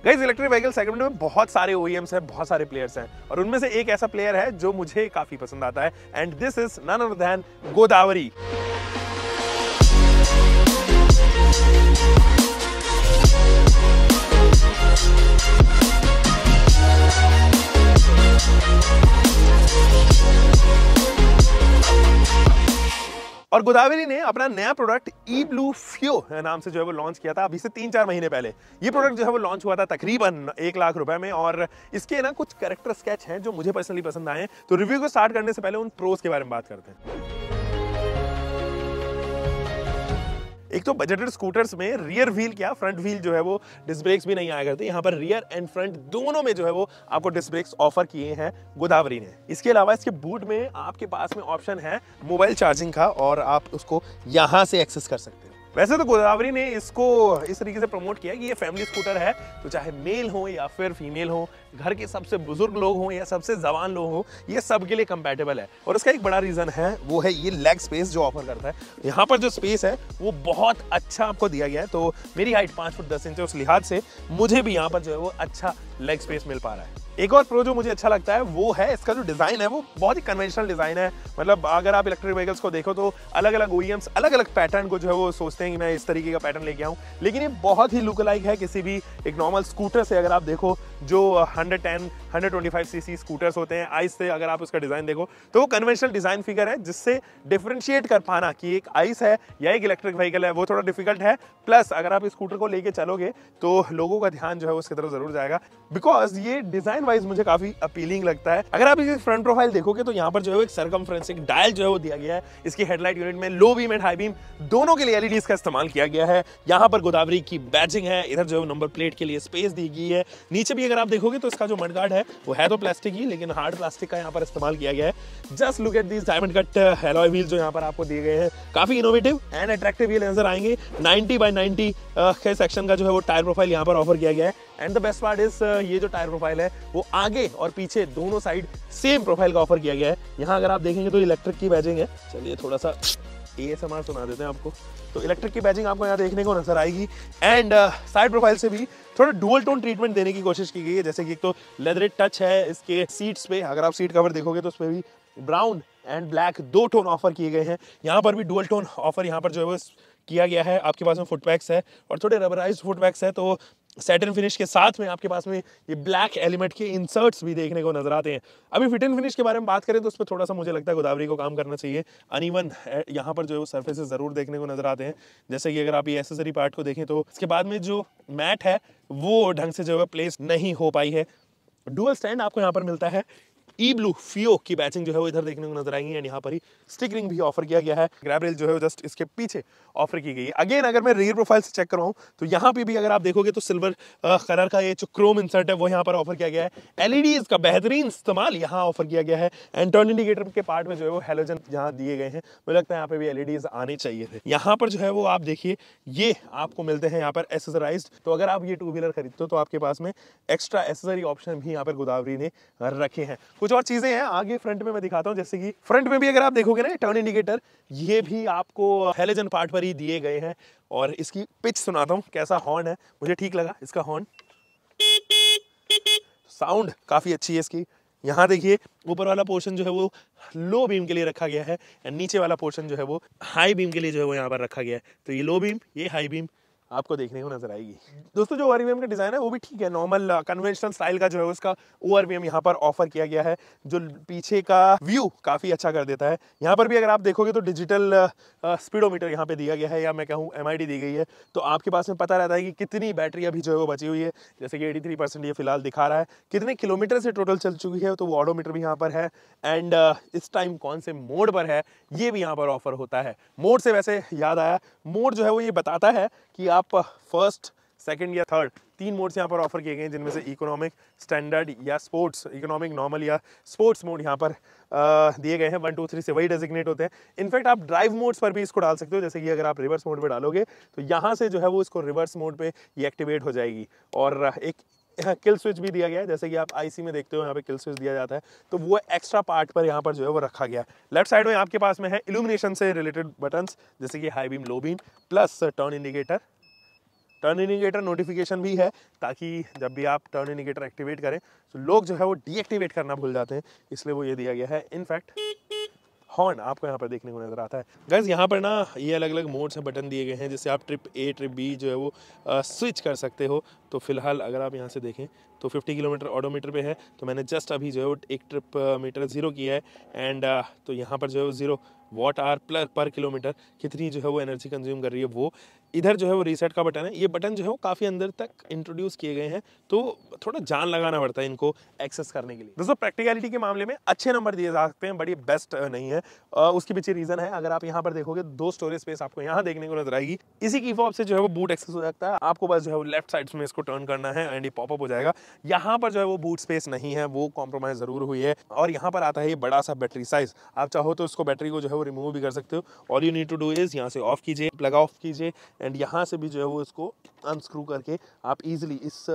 Guys, electric vehicle segment में बहुत सारे OEMs हैं, बहुत सारे प्लेयर्स हैं और उनमें से एक ऐसा प्लेयर है जो मुझे काफी पसंद आता है and this is none other than Godavari. और गोदावरी ने अपना नया प्रोडक्ट eBlue Fio नाम से जो है वो लॉन्च किया था अभी से 3-4 महीने पहले। ये प्रोडक्ट जो है वो लॉन्च हुआ था तकरीबन 1 लाख रुपए में और इसके ना कुछ कैरेक्टर स्केच हैं जो मुझे पर्सनली पसंद आए हैं। तो रिव्यू को स्टार्ट करने से पहले उन प्रोज के बारे में बात करते हैं। एक तो बजटेड स्कूटर्स में रियर व्हील क्या फ्रंट व्हील जो है वो डिस्क ब्रेक्स भी नहीं आया करते। यहाँ पर रियर एंड फ्रंट दोनों में जो है वो आपको डिस्क ब्रेक्स ऑफर किए हैं गोदावरी ने। इसके अलावा इसके बूट में आपके पास में ऑप्शन है मोबाइल चार्जिंग का और आप उसको यहाँ से एक्सेस कर सकते हैं। वैसे तो गोदावरी ने इसको इस तरीके से प्रमोट किया कि ये फैमिली स्कूटर है, तो चाहे मेल हो या फिर फीमेल हो, घर के सबसे बुजुर्ग लोग हों या सबसे जवान लोग हों, ये सबके लिए कंपैटिबल है। और उसका एक बड़ा रीजन है, वो है ये लेग स्पेस जो ऑफर करता है। यहाँ पर जो स्पेस है वो बहुत अच्छा आपको दिया गया है। तो मेरी हाइट 5 फुट 10 इंच है, उस लिहाज से मुझे भी यहाँ पर जो है वो अच्छा लेग स्पेस मिल पा रहा है। एक और प्रो जो मुझे अच्छा लगता है वो है इसका जो डिजाइन है, वो बहुत ही कन्वेंशनल डिजाइन है। मतलब अगर आप इलेक्ट्रिक व्हीकल्स को देखो तो अलग अलग OEMs अलग अलग पैटर्न को जो है वो सोचते हैं कि मैं इस तरीके का पैटर्न लेके आऊं, लेकिन ये बहुत ही लुक लाइक है किसी भी एक नॉर्मल स्कूटर से। अगर आप देखो जो 110-125 सीसी स्कूटर्स होते हैं आइस से, अगर आप उसका डिजाइन देखो तो वो कन्वेंशनल डिजाइन फिगर है, जिससे डिफरेंशिएट कर पाना कि एक आइस है या एक इलेक्ट्रिक व्हीकल है वो थोड़ा डिफिकल्ट है। प्लस अगर आप इस स्कूटर को लेके चलोगे तो लोगों का ध्यान जो है उसकी तरफ जरूर जाएगा, बिकॉज ये डिजाइन वाइज मुझे काफी अपीलिंग लगता है। अगर आप इसकी फ्रंट प्रोफाइल देखोगे तो यहाँ पर जो है एक सर्कमफ्रेंसिंग डायल जो है वो दिया गया है। इसकी हेडलाइट यूनिट में low beam and high beam दोनों के लिए LEDs का इस्तेमाल किया गया है। यहाँ पर गोदावरी की बैजिंग है, इधर जो है नंबर प्लेट के लिए स्पेस दी गई है। नीचे भी अगर आप देखोगे तो इसका जो मडगार्ड है वो है तो प्लास्टिक ही, लेकिन हार्ड प्लास्टिक का यहाँ पर इस्तेमाल किया गया है। Just look at these diamond cut alloy wheel जो यहाँ पर आपको दिए गए हैं, काफी इनोवेटिव एंड अट्रैक्टिव ये नजर आएंगे। 90x90 के सेक्शन का जो है वो टायर प्रोफाइल यहाँ पर ऑफर किया गया है। And the best part is ये जो टायर प्रोफाइल है वो आगे और पीछे दोनों साइड सेम प्रोफाइल का ऑफर किया गया है। यहाँ अगर आप देखेंगे तो इलेक्ट्रिक की बैजिंग है। चलिए थोड़ा सा ASMR सुना देते हैं आपको। तो इलेक्ट्रिक की बैजिंग आपको यहाँ देखने को नजर आएगी एंड साइड प्रोफाइल से भी थोड़ा डुअल टोन ट्रीटमेंट देने की कोशिश की गई है। जैसे कि एक तो लेदरेट टच है इसके सीट्स पे, अगर आप सीट कवर देखोगे तो उस पर भी brown and black 2 tone offer किए गए हैं। यहाँ पर भी डुअल टोन ऑफर यहाँ पर जो है वो किया गया है। आपके पास में फुटपैक्स है और थोड़े रबराइज्ड फुटपैक्स है, तो सैटिन फिनिश के साथ में आपके पास में ये ब्लैक एलिमेंट के इंसर्ट्स भी देखने को नजर आते हैं। अभी फिट एंड फिनिश के बारे में बात करें तो उस पर थोड़ा सा मुझे लगता है गोदावरी को काम करना चाहिए। अनइवन यहाँ पर जो है वो सरफेसेस जरूर देखने को नजर आते हैं। जैसे कि अगर आप ये एक्सेसरी पार्ट को देखें तो इसके बाद में जो मैट है वो ढंग से जो है प्लेस नहीं हो पाई है। डुअल स्टैंड आपको यहाँ पर मिलता है। eBlue Fio की बैचिंग जो है वो इधर देखने को नजर आएंगी एंड यहाँ पर ही स्टिकरिंग भी ऑफर किया गया है। ग्रैब रेल जो है वो जस्ट इसके पीछे ऑफर की गई है। अगेन अगर मैं रियर प्रोफाइल से चेक करवाऊं तो यहाँ पे भी अगर आप देखोगे तो सिल्वर कलर का ये जो क्रोम इंसर्ट है वो यहाँ पर ऑफर किया गया है। LEDs का बेहतरीन इस्तेमाल यहाँ ऑफर किया गया है एंड टर्न इंडिकेटर के पार्ट में जो है वो हेलोजन यहाँ दिए गए हैं। मुझे लगता है यहाँ पे भी LEDs आने चाहिए थे। यहाँ पर जो है वो आप देखिए ये आपको मिलते हैं यहाँ पर एसेसराइज्ड। तो अगर आप ये 2 व्हीलर खरीदते हो तो आपके पास में एक्स्ट्रा एसेसरी ऑप्शन भी यहाँ पर गोदावरी ने रखे हैं। कुछ और चीजें हैं आगे फ्रंट में मैं दिखाता हूं। जैसे कि फ्रंट में भी अगर आप देखोगे ना टर्न इंडिकेटर ये भी आपको हेलोजन पार्ट पर ही दिए गए हैं। और इसकी पिच सुनाता हूं, कैसा हॉर्न है, मुझे ठीक लगा इसका हॉर्न, साउंड काफी अच्छी है इसकी। यहाँ देखिए ऊपर वाला पोर्शन जो है वो लो बीम के लिए रखा गया है एंड नीचे वाला पोर्शन जो है वो हाई बीम के लिए जो है वो यहाँ पर रखा गया है। तो ये लो बीम ये हाई बीम आपको देखने को नजर आएगी। दोस्तों जो ORVM का डिजाइन है वो भी ठीक है, नॉर्मल कन्वेंशनल स्टाइल का जो है उसका ORVM यहाँ पर ऑफर किया गया है, जो पीछे का व्यू काफी अच्छा कर देता है। यहाँ पर भी अगर आप देखोगे तो डिजिटल स्पीडोमीटर यहाँ पे दिया गया है, या मैं कहूँ MID दी गई है, तो आपके पास में पता रहता है कि कितनी बैटरी अभी जो है वो बची हुई है। जैसे कि 83% ये फिलहाल दिखा रहा है। कितने किलोमीटर से टोटल चल चुकी है तो वो ऑडोमीटर भी यहाँ पर है एंड इस टाइम कौन से मोड पर है ये भी यहाँ पर ऑफर होता है। मोड से वैसे याद आया, मोड जो है वो ये बताता है कि आप फर्स्ट, सेकंड या थर्ड 3 मोड्स यहाँ पर ऑफर किए गए हैं, जिनमें से इकोनॉमिक, स्टैंडर्ड या स्पोर्ट्स, इकोनॉमिक, नॉर्मल या स्पोर्ट्स मोड यहाँ पर दिए गए हैं। 1, 2, 3 से वही डेजिग्नेट होते हैं। इनफैक्ट आप ड्राइव मोड्स पर भी इसको डाल सकते हो। जैसे कि अगर आप रिवर्स मोड पे डालोगे तो यहाँ से जो है वो इसको रिवर्स मोड पे ये एक्टिवेट हो जाएगी। और एक किल स्विच भी दिया गया है, जैसे कि आप IC में देखते हो यहाँ पे किल स्विच दिया जाता है, तो वो एक्स्ट्रा पार्ट पर यहाँ पर जो है वो रखा गया है। लेफ्ट साइड में आपके पास में है इल्यूमिनेशन से रिलेटेड बटन्स, जैसे कि high beam, low beam, plus turn indicator turn indicator notification भी है, ताकि जब भी आप टर्न इंडिकेटर एक्टिवेट करें तो लोग जो है वो डीएक्टिवेट करना भूल जाते हैं, इसलिए वो ये दिया गया है। इनफैक्ट हॉर्न आपको यहाँ पर देखने को नजर आता है। गाइस यहाँ पर ना ये अलग अलग मोड्स में बटन दिए गए हैं, जिससे आप ट्रिप ए ट्रिप बी जो है वो स्विच कर सकते हो। तो फिलहाल अगर आप यहाँ से देखें तो 50 किलोमीटर ऑडोमीटर पे है, तो मैंने जस्ट अभी जो है वो एक ट्रिप मीटर 0 किया है एंड तो यहाँ पर जो है वो 0 वॉट आवर पर किलोमीटर कितनी जो है वो एनर्जी कंज्यूम कर रही है वो। इधर जो है वो रीसेट का बटन है, ये बटन जो है वो काफ़ी अंदर तक इंट्रोड्यूस किए गए हैं, तो थोड़ा जान लगाना पड़ता है इनको एक्सेस करने के लिए। दोस्तों प्रैक्टिकलिटी के मामले में अच्छे नंबर दिए जा सकते हैं, बट ये बेस्ट नहीं है। उसके पीछे रीजन है, अगर आप यहाँ पर देखोगे 2 स्टोरेज स्पेस आपको यहाँ देखने को नजर आएगी। इसी की फॉब से जो है वो बूट एक्सेस हो सकता है, आपको बस जो है वो लेफ्ट साइड में इसको टर्न करना है एंड ये पॉपअप हो जाएगा। यहाँ पर जो है वो बूट स्पेस नहीं है, वो कॉम्प्रोमाइज जरूर हुई है। और यहाँ पर आता है ये बड़ा सा बैटरी साइज, आप चाहो तो इसको बैटरी को जो है वो रिमूव भी कर सकते हो। All you need to do is यहाँ से ऑफ कीजिए, प्लग ऑफ कीजिए एंड यहाँ से भी जो है वो इसको अनस्क्रू करके आप इजीली इस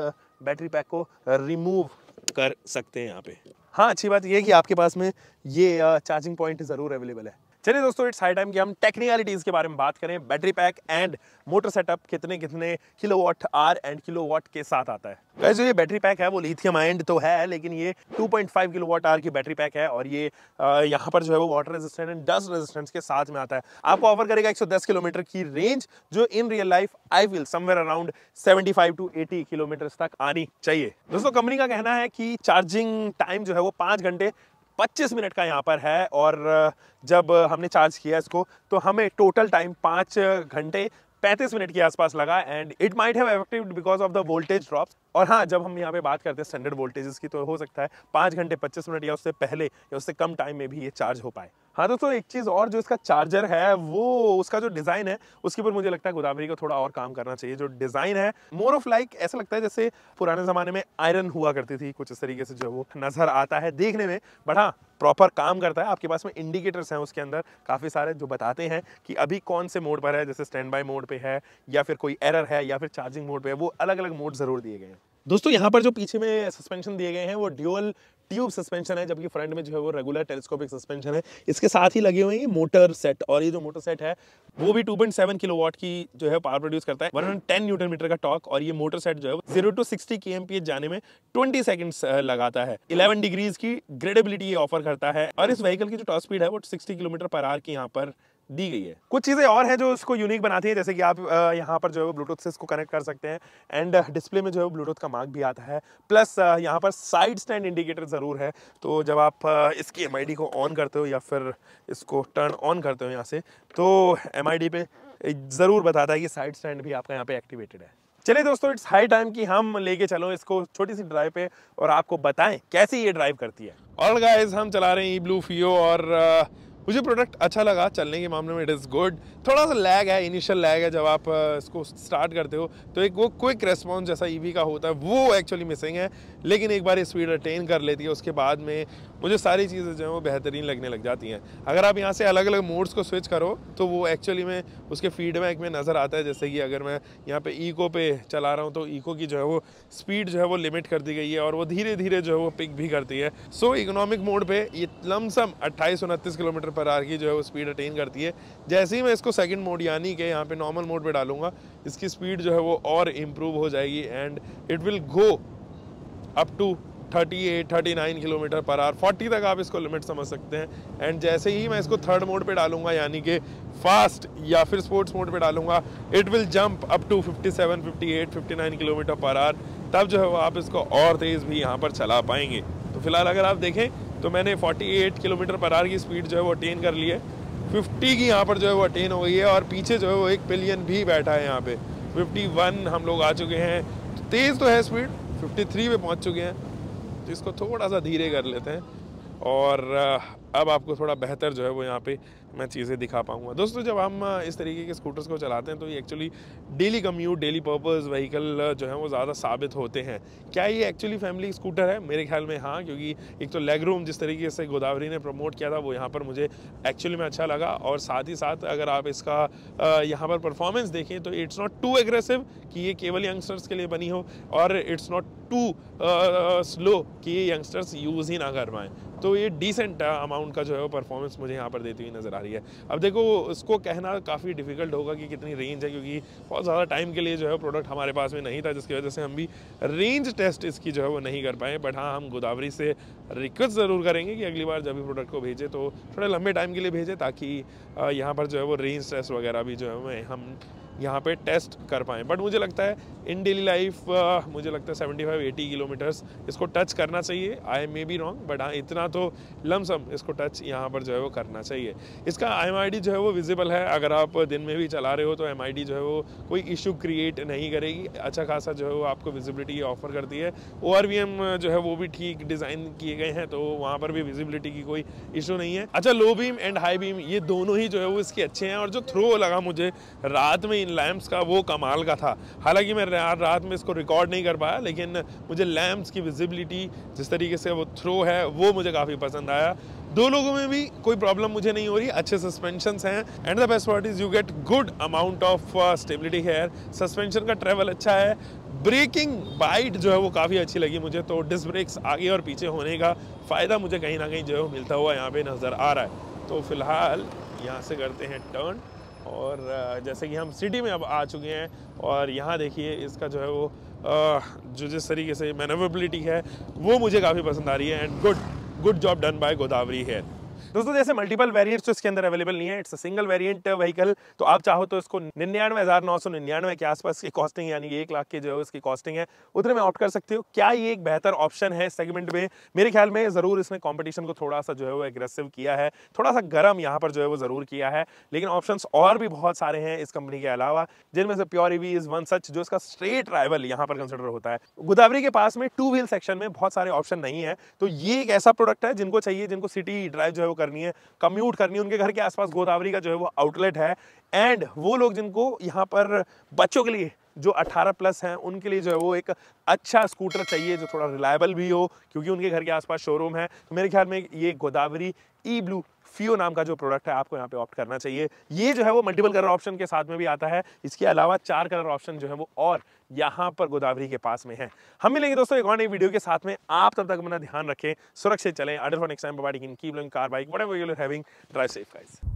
बैटरी पैक को रिमूव कर सकते हैं यहाँ पे। हाँ, अच्छी बात ये है कि आपके पास में ये चार्जिंग पॉइंट जरूर अवेलेबल है। चलिए दोस्तों, इट्स हाई टाइम कि हम टेक्निकलिटीज के बारे में बात करें। Battery pack and motor setup कितने कितने किलोवाट आवर एंड किलोवाट के साथ आता है। वैसे ये बैटरी पैक है वो लिथियम आयन तो है, लेकिन ये 2.5 किलोवाट आवर की बैटरी पैक है और ये यहाँ पर जो है वो water resistant and dust resistance के साथ में आता है। आपको ऑफर करेगा 110 किलोमीटर की रेंज, जो in real life I feel somewhere around 75 to 80 kilometre तक आनी चाहिए। दोस्तों कंपनी का कहना है कि चार्जिंग टाइम जो है वो 5 घंटे 25 मिनट का यहाँ पर है, और जब हमने चार्ज किया इसको तो हमें टोटल टाइम 5 घंटे 35 मिनट के आसपास लगा and it might have affected because of the voltage drops. और हाँ, जब हम यहाँ पे बात करते हैं स्टैंडर्ड वोल्टेजेस की, तो हो सकता है 5 घंटे 25 मिनट या उससे पहले या उससे कम टाइम में भी ये चार्ज हो पाए। हाँ दोस्तों, एक चीज़ और, जो इसका चार्जर है वो उसका जो डिज़ाइन है उसके ऊपर मुझे लगता है गोदावरी को थोड़ा और काम करना चाहिए। जो डिज़ाइन है मोर ऑफ लाइक ऐसा लगता है जैसे पुराने ज़माने में आयरन हुआ करती थी, कुछ इस तरीके से जो वो नज़र आता है देखने में, बट हाँ प्रॉपर काम करता है। आपके पास में इंडिकेटर्स हैं उसके अंदर काफ़ी सारे जो बताते हैं कि अभी कौन से मोड पर है, जैसे स्टैंड बाय मोड पे है या फिर कोई एरर है या फिर चार्जिंग मोड पे है, वो अलग अलग मोड ज़रूर दिए गए हैं। दोस्तों यहाँ पर जो पीछे में सस्पेंशन दिए गए हैं वो ड्यूअल ट्यूब सस्पेंशन है, जबकि फ्रंट में जो है वो रेगुलर टेलीस्कोपिक सस्पेंशन है। इसके साथ ही लगे हुए हैं मोटर सेट, और ये जो मोटर सेट है वो भी 2.7 किलोवाट की जो है पावर प्रोड्यूस करता है, 110 न्यूटन मीटर का टॉर्क। और ये मोटर सेट जो है 0 to 60 kmph जाने में 20 सेकंड्स लगाता है। 11 डिग्रीज की ग्रेडेबिलिटी ये ऑफर करता है, और इस व्हीकल की जो टॉप स्पीड है वो 60 किलोमीटर पर आवर की यहाँ पर दी गई है। कुछ चीज़ें और हैं जो इसको यूनिक बनाती है, जैसे कि आप यहाँ पर जो है वो ब्लूटूथ से इसको कनेक्ट कर सकते हैं एंड डिस्प्ले में जो है ब्लूटूथ का मार्क भी आता है। प्लस यहाँ पर साइड स्टैंड इंडिकेटर ज़रूर है, तो जब आप इसकी MID को ऑन करते हो या फिर इसको टर्न ऑन करते हो यहाँ से, तो MID पे ज़रूर बताता है कि साइड स्टैंड भी आपका यहाँ पे एक्टिवेटेड है। चलिए दोस्तों, इट्स हाई टाइम कि हम लेके चलो इसको छोटी सी ड्राइव पे और आपको बताएं कैसे ये ड्राइव करती है। ऑल गाइस, हम चला रहे हैं eBlue FIO और मुझे प्रोडक्ट अच्छा लगा, चलने के मामले में इट इज़ गुड। थोड़ा सा लैग है, इनिशियल लैग है, जब आप इसको स्टार्ट करते हो तो एक वो क्विक रेस्पॉन्स जैसा EV का होता है वो एक्चुअली मिसिंग है, लेकिन एक बार स्पीड अटेन कर लेती है उसके बाद में मुझे सारी चीज़ें जो है वो बेहतरीन लगने लग जाती हैं। अगर आप यहाँ से अलग अलग मोड्स को स्विच करो तो वो एक्चुअली में उसके फीडबैक में नज़र आता है। जैसे कि अगर मैं यहाँ पे इको पे चला रहा हूँ तो इको की जो है वो स्पीड जो है वो लिमिट कर दी गई है और वो धीरे धीरे जो है वो पिक भी करती है। सो इकोनॉमिक मोड पे ये लमसम 28-29 किलोमीटर पर आवर की जो है वो स्पीड अटेन करती है। जैसे ही मैं इसको सेकंड मोड यानी कि यहाँ पे नॉर्मल मोड पे डालूंगा, इसकी स्पीड जो है वो और इम्प्रूव हो जाएगी and it will go up to 38-39 kilometre per hour, 40 तक आप इसको लिमिट समझ सकते हैं। एंड जैसे ही मैं इसको थर्ड मोड पे डालूंगा यानी कि फास्ट या फिर स्पोर्ट्स मोड पे डालूंगा, it will jump up to 57, 58, 59 kilometre per hour. तब जो है वो आप इसको और तेज़ भी यहाँ पर चला पाएंगे। तो फिलहाल अगर आप देखें तो मैंने 48 किलोमीटर पर आवर की स्पीड जो है वो अटेन कर ली है, 50 की यहाँ पर जो है वो अटेन हो गई है और पीछे जो है वो एक पिलियन भी बैठा है यहाँ पे। 51 हम लोग आ चुके हैं, तेज़ तो है स्पीड, 53 पे पहुँच चुके हैं, तो इसको थोड़ा सा धीरे कर लेते हैं और अब आपको थोड़ा बेहतर जो है वो यहाँ पे मैं चीज़ें दिखा पाऊँगा। दोस्तों, जब हम इस तरीके के स्कूटर्स को चलाते हैं तो ये actually daily commute, daily purpose vehicle जो है वो ज़्यादा साबित होते हैं। क्या ये एक्चुअली फैमिली स्कूटर है? मेरे ख्याल में हाँ, क्योंकि एक तो लेग रूम जिस तरीके से गोदावरी ने प्रमोट किया था वो यहाँ पर मुझे एक्चुअली में अच्छा लगा, और साथ ही साथ अगर आप इसका यहाँ पर परफॉर्मेंस देखें तो इट्स नॉट टू एग्रेसिव कि ये केवल यंगस्टर्स के लिए बनी हो, और इट्स नॉट टू स्लो कि ये यंगस्टर्स यूज़ ही ना कर पाएँ। तो ये डिसेंट अमाउंट का जो है वो परफॉर्मेंस मुझे यहाँ पर देती हुई नज़र आ रही है। अब देखो उसको कहना काफ़ी डिफिकल्ट होगा कि कितनी रेंज है, क्योंकि बहुत ज़्यादा टाइम के लिए जो है प्रोडक्ट हमारे पास में नहीं था, जिसकी वजह से हम भी रेंज टेस्ट इसकी जो है वो नहीं कर पाए। बट हाँ, हम गोदावरी से रिक्वेस्ट ज़रूर करेंगे कि अगली बार जब भी प्रोडक्ट को भेजें तो थोड़े लंबे टाइम के लिए भेजें, ताकि यहाँ पर जो है वो रेंज टेस्ट वगैरह भी जो है हम यहाँ पे टेस्ट कर पाएँ। बट मुझे लगता है इन डेली लाइफ मुझे लगता है 75-80 किलोमीटर्स इसको टच करना चाहिए। आई मे बी रॉन्ग, बट हाँ इतना तो लमसम इसको टच यहाँ पर जो है वो करना चाहिए। इसका MID जो है वो विजिबल है, अगर आप दिन में भी चला रहे हो तो MID जो है वो कोई इशू क्रिएट नहीं करेगी, अच्छा खासा जो है वो आपको विजिबिलिटी ऑफर करती है। ORVM जो है वो भी ठीक डिज़ाइन किए गए हैं, तो वहाँ पर भी विजिबिलिटी की कोई इशू नहीं है। अच्छा, low beam and high beam ये दोनों ही जो है वो इसके अच्छे हैं, और जो थ्रो लगा मुझे रात में इन लैंप्स का वो कमाल का था। हालांकि मैं रात में इसको रिकॉर्ड नहीं कर पाया, लेकिन मुझे लैंप्स की विजिबिलिटी जिस तरीके से वो थ्रो है वो मुझे काफ़ी पसंद आया। दो लोगों में भी कोई प्रॉब्लम मुझे नहीं हो रही, अच्छे सस्पेंशंस हैं, and the best part is you get good amount of stability here. Suspension का ट्रेवल अच्छा है, ब्रेकिंग बाइट जो है वो काफ़ी अच्छी लगी मुझे, तो डिस्क ब्रेक्स आगे और पीछे होने का फ़ायदा मुझे कहीं ना कहीं जो है वो मिलता हुआ यहाँ पे नज़र आ रहा है। तो फिलहाल यहाँ से करते हैं टर्न, और जैसे कि हम सिटी में अब आ चुके हैं, और यहाँ देखिए इसका जो है वो जो जिस तरीके से मैनेवरेबिलिटी है वो मुझे काफ़ी पसंद आ रही है, and good job done by Godavari here. दोस्तों जैसे मल्टीपल वेरिएंट्स तो इसके अंदर अवेलेबल नहीं है, it's a single variant vehicle, तो आप चाहो तो इसको 99,999 के आसपास की कॉस्टिंग, यानी 1 लाख की जो है उसकी कॉस्टिंग है, उतने में ऑप्ट कर सकते हो। क्या ये एक बेहतर ऑप्शन है सेगमेंट में? मेरे ख्याल में ज़रूर इसने कॉम्पिटिशन को थोड़ा सा जो है वो एग्रेसिव किया है, थोड़ा सा गर्म यहाँ पर जो है वो ज़रूर किया है, लेकिन ऑप्शंस और भी बहुत सारे हैं इस कंपनी के अलावा, जिनमें से pure EV is one such, जो इसका स्ट्रेट राइवल यहाँ पर कंसिडर होता है। गोदावरी के पास में 2 व्हील सेक्शन में बहुत सारे ऑप्शन नहीं है, तो ये एक ऐसा प्रोडक्ट है जिनको चाहिए, जिनको सिटी ड्राइव जो है वो करनी है, कम्यूट करनी है, उनके घर के आसपास गोदावरी का जो है वो आउटलेट है, एंड वो लोग जिनको यहाँ पर बच्चों के लिए जो 18+ हैं उनके लिए जो है वो एक अच्छा स्कूटर चाहिए जो थोड़ा रिलायबल भी हो, क्योंकि उनके घर के आसपास शोरूम है। तो मेरे ख्याल में ये गोदावरी ई-ब्लू फियो नाम का जो प्रोडक्ट है आपको यहाँ पे ऑप्ट करना चाहिए। ये जो है वो मल्टीपल कलर ऑप्शन के साथ में भी आता है, इसके अलावा 4 कलर ऑप्शन जो है वो और यहाँ पर गोदावरी के पास में है। हम मिलेंगे दोस्तों एक और नई वीडियो के साथ में, आप तब तक अपना ध्यान रखें, सुरक्षित चलें, under for next time, keep loving car bike, whatever you are having, drive safe guys.